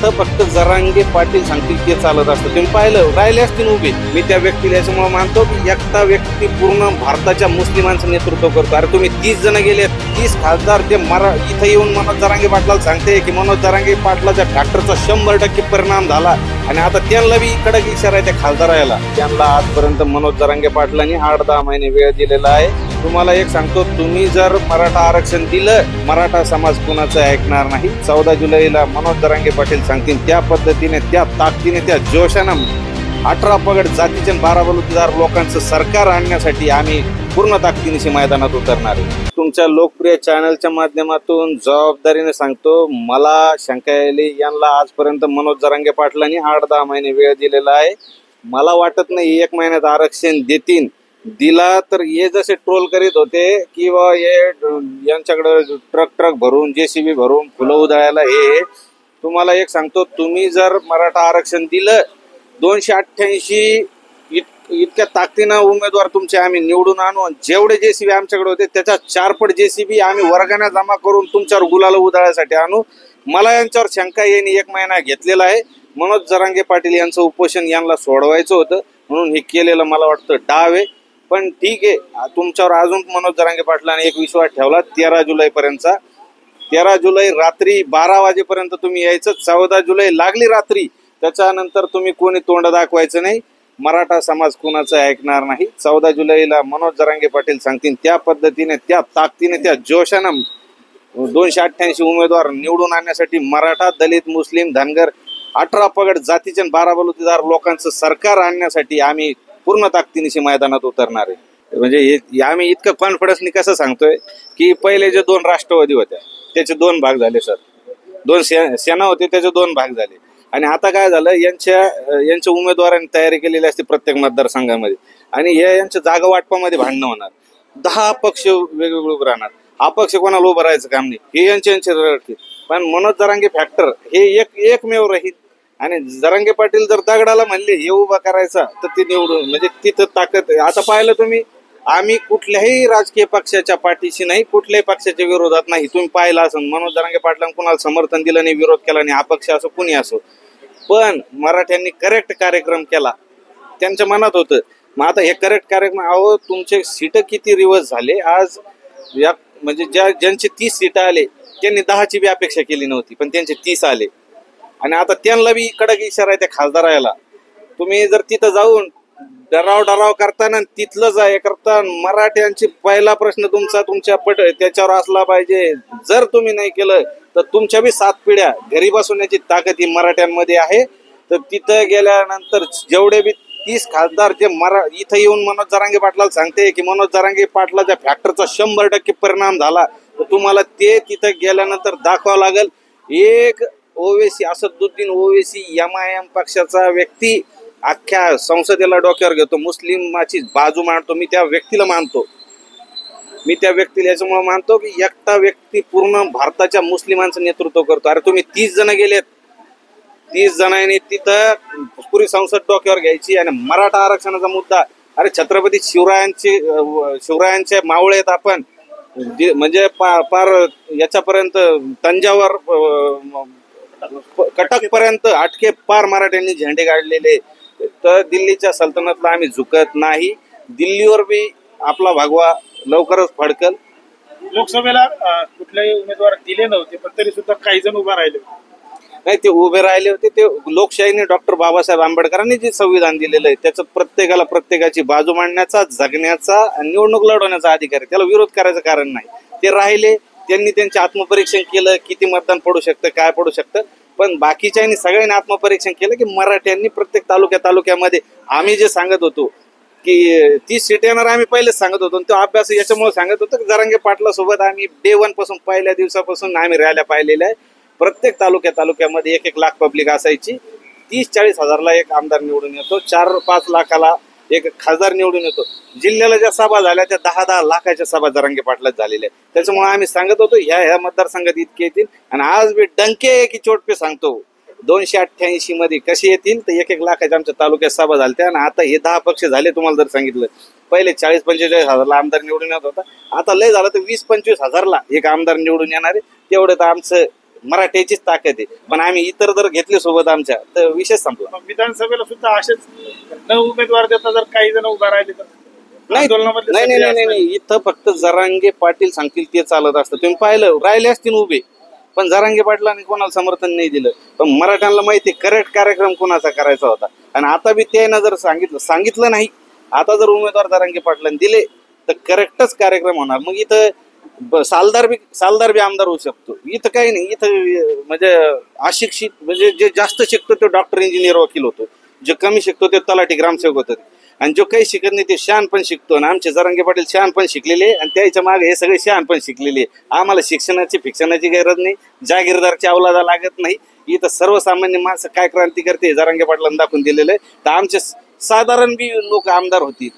फक्त जरांगे पाटील सांगतील ते चालत असतं. तुम्ही पाहिलं राहिले असतील उभे. मी त्या व्यक्तीला याच्यामुळे मानतो की एकटा व्यक्ती पूर्ण भारताच्या मुस्लिमांचं नेतृत्व करतो. अरे तुम्ही 30 जण गेले, 30 खासदार ते इथं येऊन मनोज जरांगे पाटलाला सांगते की मनोज जरांगे पाटलाच्या फॅक्टरचा 100% परिणाम झाला आणि आता त्यांना बी कडक इशारा आहे त्या खासदाराला. त्यांना आजपर्यंत मनोज जरांगे पाटलांनी 8-10 महिने वेळ दिलेला आहे. तुम्हाला एक सांगतो, तुम्ही जर मराठा आरक्षण दिलं, मराठा समाज कुणाचं ऐकणार नाही. 14 जुलैला मनोज जरांगे पाटील सांगतील त्या पद्धतीने, त्या ताकदीने, त्या जोशानं 18 पगड जातीचे 12 बलुतेदार लोकांचं सरकार आणण्यासाठी आम्ही पूर्ण ताकदीनिशी मैदानात उतरणार आहे. तुमच्या लोकप्रिय चॅनलच्या माध्यमातून जबाबदारीने सांगतो, मला शंका यायली यांना आजपर्यंत मनोज जरांगे पाटलांनी 8-10 महिने वेळ दिलेला आहे. मला वाटत नाही 1 महिन्यात आरक्षण देतील. दिला तर हे जसे ट्रोल करीत होते की यांच्याकडे ट्रक भरून JCB भरून फुलं उधळायला, हे तुम्हाला एक सांगतो, तुम्ही जर मराठा आरक्षण दिलं 288 इतक्या ताकदीनं उमेदवार तुमचे आम्ही निवडून आणू. जेवढे JCB आमच्याकडे होते त्याच्या 4 पट JCB आम्ही वर्गाने जमा करून तुमच्यावर गुलाल उधळायसाठी आणू. मला यांच्यावर शंका यांनी 1 महिना घेतलेला आहे. मनोज जरांगे पाटील यांचं उपोषण यांना सोडवायचं होतं म्हणून हे केलेलं मला वाटतं डाव आहे. पण ठीक आहे, तुमच्यावर अजून मनोज जरांगे पाटलांनी एक विश्वास ठेवला 13 जुलैपर्यंतचा. 13 जुलै रात्री 12 वाजेपर्यंत तुम्ही यायचं. 14 जुलै लागली रात्री, त्याच्यानंतर तुम्ही कोणी तोंड दाखवायचं नाही. मराठा समाज कुणाचं ऐकणार नाही. 14 जुलैला मनोज जरांगे पाटील सांगतील त्या पद्धतीने, त्या ताकदीने, त्या जोशानं 288 उमेदवार निवडून आणण्यासाठी मराठा, दलित, मुस्लिम, धनगर 18 पगड जातीचे 12 बलुतेदार लोकांचं सरकार आणण्यासाठी आम्ही पूर्ण ताकदीनिशी मैदानात उतरणार आहे. म्हणजे आम्ही इतकं कॉन्फिडन्सनी कसं सांगतोय की पहिले जे 2 राष्ट्रवादी होत्या त्याचे 2 भाग झाले सर, 2 सेना होते त्याचे 2 भाग झाले. आणि आता काय झालं, यांच्या उमेदवारांनी तयारी केलेली असते प्रत्येक मतदारसंघामध्ये आणि हे यांच्या जागा वाटपामध्ये भांडणं होणार. 10 अपक्ष वेगवेगळे उभं राहणार. अपक्ष कोणाला उभं राहायचं काम नाही, हे यांचे रडतील. पण मनोज जरांगे फॅक्टर हे एकमेव राहील. आणि जरांगे पाटील जर दगडाला म्हणले हे उभा करायचा तर ते निवडून, म्हणजे तिथं ताकद. आता पाहिलं तुम्ही, आम्ही कुठल्याही राजकीय पक्षाच्या पाठीशी नाही, कुठल्याही पक्षाच्या विरोधात नाही. तुम्ही पाहिलं असं मनोज जरांगे पाटलांनी कुणाला समर्थन दिलं नाही, विरोध केला नाही, अपक्ष असो कुणी असो. पण मराठ्यांनी करेक्ट कार्यक्रम केला, त्यांच्या मनात होतं. मग आता हे करेक्ट कार्यक्रम, अहो तुमचे सीट किती रिवर्स झाले आज. म्हणजे ज्यांचे 30 सीट आले त्यांनी 10ची बी अपेक्षा केली नव्हती, पण त्यांचे 30 आले. आणि आता त्यांना बी कडक इशारा आहे त्या खासदाराला. तुम्ही जर तिथं जाऊन डराव करताना तिथलं जाय करता, मराठ्यांची पहिला प्रश्न तुमच्या त्याच्यावर असला पाहिजे. जर तुम्ही नाही केलं तर तुमच्या बी 7 पिढ्या घरी बसवण्याची ताकद ही मराठ्यांमध्ये आहे. तर तिथं गेल्यानंतर जेवढे बी 30 खासदार जे इथं येऊन मनोज जरांगे पाटलाला सांगते की मनोज जरांगे पाटलाच्या फॅक्टरचा 100% परिणाम झाला, तर तुम्हाला ते तिथं गेल्यानंतर दाखवावं लागेल. एक ओवेसी, असदुद्दीन ओवेसी MIM पक्षाचा व्यक्ती अख्ख्या संसदेला डोक्यावर घेतो, मुस्लिमाची बाजू मांडतो. मी त्या व्यक्तीला याच्यामुळे मानतो की एकटा व्यक्ती पूर्ण भारताच्या मुस्लिमांचं नेतृत्व करतो. अरे तुम्ही 30 जण गेलेत, 30 जणांनी तिथं पुरी संसद डोक्यावर घ्यायची. आणि मराठा आरक्षणाचा मुद्दा, अरे छत्रपती शिवरायांचे मावळे आहेत आपण. म्हणजे पार याच्यापर्यंत तंजावर कटक पर्यंत अटके पार मराठ्यांनी झेंडे काढलेले. तर दिल्लीच्या सल्तनतला आम्ही झुकत नाही. दिल्लीवर बी आपला भगवा लवकरच फडकल. लोकसभेला कुठल्याही उमेदवार दिले नव्हते, पण तरी सुद्धा काही जण उभा राहिले नाही. ते उभे राहिले होते ते लोकशाहीने डॉक्टर बाबासाहेब आंबेडकरांनी जे संविधान दिलेलं आहे त्याचं प्रत्येकाला प्रत्येकाची बाजू मांडण्याचा, जगण्याचा, निवडणूक लढवण्याचा अधिकार आहे. त्याला विरोध करायचं कारण नाही. ते राहिले, त्यांनी त्यांचे आत्मपरीक्षण केलं, किती मतदान पडू शकतं, काय पडू शकतं. पण बाकीच्यांनी सगळ्यांनी आत्मपरीक्षण केलं की मराठ्यांनी प्रत्येक तालुक्यामध्ये आम्ही जे सांगत होतो की 30 सीट येणार, आम्ही पहिलेच सांगत होतो. तो अभ्यास याच्यामुळे सांगत होतो की जरांगे पाटला सोबत आम्ही डे 1 पासून, पहिल्या दिवसापासून आम्ही रॅल्या पाहिलेल्या आहे. प्रत्येक तालुक्यामध्ये 1-1 लाख पब्लिक असायची. 30-40 हजारला एक आमदार निवडून येतो, 4-5 लाखाला एक खासदार निवडून येतो. जिल्ह्याला ज्या सभा झाल्या त्या 10-10 लाखाच्या सभा जरांगे पाटलाच झालेल्या आहेत. त्याच्यामुळे आम्ही सांगत होतो ह्या मतदारसंघात इतके येतील. आणि आज मी डंके की चोट पे सांगतो, 288 मध्ये कसे येतील तर 1-1 लाखाच्या आमच्या तालुक्यात सभा झाल्या. आणि आता हे 10 पक्ष झाले. तुम्हाला जर सांगितलं पहिले 40-45 हजारला आमदार निवडून येत होता, आता लय झालं तर 20-25 हजारला एक आमदार निवडून येणार आहे. तेवढं तर आमचं मराठ्याचीच ताकद आहे. पण आम्ही इतर जर घेतले सोबत आमच्या तर विषय संपला. मग विधानसभेला सुद्धा असेच न उमेदवार देता जर काही जण उभा राहिले तर नाही आंदोलनामधले नाही नाही सक्रिय नाही असणारे. नाही इथं फक्त जरांगे पाटील सांगतील ते चालत असतं. तुम्ही पाहिलं राहिले असतील उभे, पण जरांगे पाटलांनी कोणाला समर्थन नाही दिलं. पण मराठ्यांना माहिती करेक्ट कार्यक्रम कोणाचा करायचा होता. आणि आता बी त्यानं जर सांगितलं नाही, आता जर उमेदवार जरांगे पाटलांनी दिले तर करेक्टच कार्यक्रम होणार. मग इथं सालदार बी आमदार होऊ शकतो. इथं काही नाही. इथं म्हणजे अशिक्षित म्हणजे जे जास्त शिकतो तो डॉक्टर इंजिनियर वकील होतो, जे कमी शिकतो ते तलाठी ग्रामसेवक होतो, आणि जो काही शिकत नाही ते शहाण पण शिकतो. आणि आमचे जरांगे पाटील शहाण पण शिकलेले आणि त्याच्या मागे हे सगळे शहाण पण शिकलेले. आम्हाला फिक्षणाची गरज नाही, जागीरदारची अवलादा लागत नाही. इथं सर्वसामान्य माणसं काय क्रांती करते जरांगे पाटलांना दाखवून दिलेलं आहे. तर आमचे साधारण बी लोक आमदार होतील.